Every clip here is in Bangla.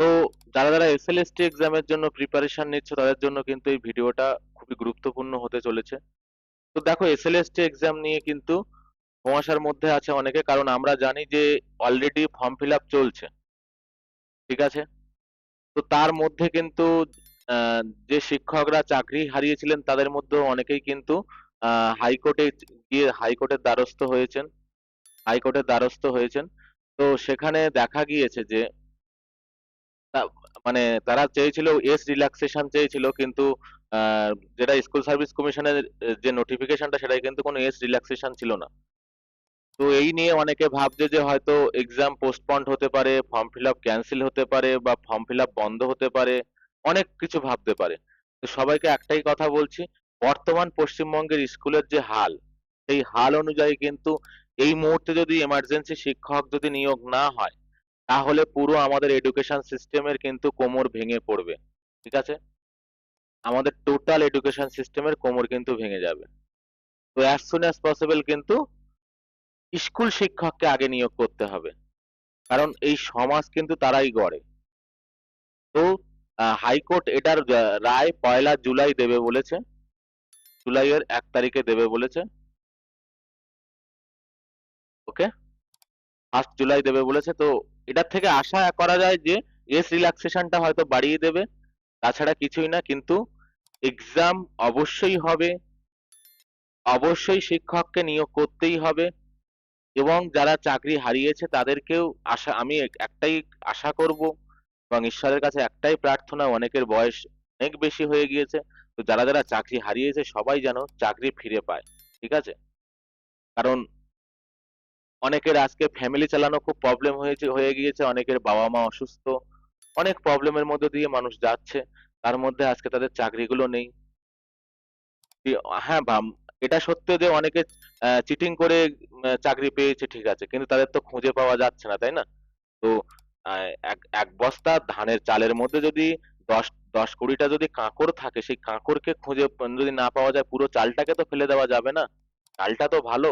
তো যারা যারা এসএলএসটি এক্সামের জন্য প্রিপারেশন নিচ্ছে তাদের জন্য কিন্তু এই ভিডিওটা খুবই গুরুত্বপূর্ণ হতে চলেছে। তো দেখো, এসএলএসটি এক্সাম নিয়ে কিন্তু ধোঁয়াশার মধ্যে আছে অনেকে, কারণ আমরা জানি যে অলরেডি ফর্ম ফিল আপ চলছে, ঠিক আছে? তো তার মধ্যে কিন্তু আহ, যে শিক্ষকরা চাকরি হারিয়েছিলেন তাদের মধ্যে অনেকেই কিন্তু হাইকোর্টে গিয়ে হাইকোর্টের দ্বারস্থ হয়েছেন, হাইকোর্টের দ্বারস্থ হয়েছেন। তো সেখানে দেখা গিয়েছে যে মানে তারা চেয়েছিল এজ রিল্যাক্সেশন চেয়েছিল, কিন্তু আহ, যেটা স্কুল সার্ভিস কমিশনের যে নোটিফিকেশনটা সেটাই কিন্তু কোনো এজ রিল্যাক্সেশন ছিল না। তো এই নিয়ে অনেকে ভাবছে যে হয়তো এক্সাম পোস্টপন্ড হতে পারে, ফর্ম ফিল আপ ক্যান্সেল হতে পারে, বা ফর্ম ফিল আপ বন্ধ হতে পারে, অনেক কিছু ভাবতে পারে। তো সবাইকে একটাই কথা বলছি, বর্তমান পশ্চিমবঙ্গের স্কুলের যে হাল, সেই হাল অনুযায়ী কিন্তু এই মুহূর্তে যদি এমার্জেন্সি শিক্ষক যদি নিয়োগ না হয়, তাহলে পুরো আমাদের এডুকেশন সিস্টেমের কিন্তু কোমর ভেঙে পড়বে, ঠিক আছে? আমাদের টোটাল এডুকেশন সিস্টেমের কোমর কিন্তু ভেঙে যাবে। তো অ্যাজ সুন অ্যাজ পসিবল কিন্তু স্কুল শিক্ষককে আগে নিয়োগ করতে হবে, কারণ এই সমাজ কিন্তু তারাই গড়ে। তো হাইকোর্ট এটার রায় 1লা জুলাই দেবে বলেছে, জুলাইয়ের 1 তারিখে দেবে বলেছে। ওকে, 1 জুলাই দেবে বলেছে। তো এটার থেকে আশা করা যায় যে এস রিল্যাক্সেশনটা হয়তো বাড়িয়ে দেবে, তাছাড়া কিছুই না। কিন্তু এক্সাম অবশ্যই হবে, অবশ্যই শিক্ষককে নিয়োগ করতেই হবে। এবং যারা চাকরি হারিয়েছে তাদেরকেও আমি একটাই আশা করব, এবং ঈশ্বরের কাছে একটাই প্রার্থনা, অনেকের বয়স অনেক বেশি হয়ে গিয়েছে, তো যারা যারা চাকরি হারিয়েছে সবাই যেন চাকরি ফিরে পায়, ঠিক আছে? কারণ অনেকের আজকে ফ্যামিলি চালানো খুব প্রবলেম হয়ে গিয়েছে, অনেকের বাবা মা অসুস্থ, অনেক প্রবলেমের মধ্যে দিয়ে মানুষ যাচ্ছে, তার মধ্যে আজকে তাদের চাকরিগুলো নেই। হ্যাঁ, এটা সত্য যে অনেকে চিটিং করে চাকরি পেয়েছে, ঠিক আছে, কিন্তু তাদের তো খুঁজে পাওয়া যাচ্ছে না, তাই না? তো এক এক বস্তা ধানের চালের মধ্যে যদি দশ দশ কুড়িটা যদি কাঁকড় থাকে, সেই কাঁকড়কে খুঁজে যদি না পাওয়া যায়, পুরো চালটাকে তো ফেলে দেওয়া যাবে না। চালটা তো ভালো।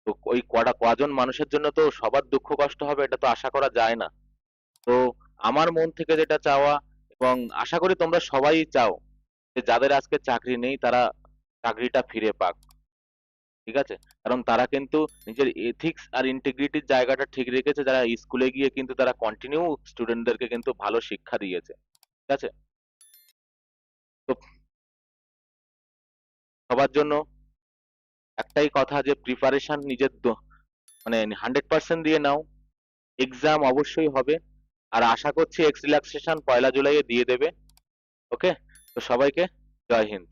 তো ওই কজন মানুষের জন্য তো সবার দুঃখ কষ্ট হবে, এটা তো আশা করা যায় না। তো আমার মন থেকে যেটা চাওয়া, এবং আশা করি তোমরা সবাই চাও, যে যাদের আজকে চাকরি নেই তারা চাকরিটা ফিরে পাক, ঠিক আছে? কারণ তারা কিন্তু নিজের এথিক্স আর ইন্টিগ্রিটির জায়গাটা ঠিক রেখেছে, যারা স্কুলে গিয়ে কিন্তু তারা কন্টিনিউ স্টুডেন্টদেরকে কিন্তু ভালো শিক্ষা দিয়েছে, ঠিক আছে? তো সবার জন্য একটাই কথা, যে প্রিপারেশন নিজের মানে 100% দিয়ে নাও। এক্সাম অবশ্যই হবে, আর আশা করছি এক্স রিল্যাক্সেশন 1লা জুলাই দিয়ে দেবে। ওকে, তো সবাইকে জয় হিন্দ।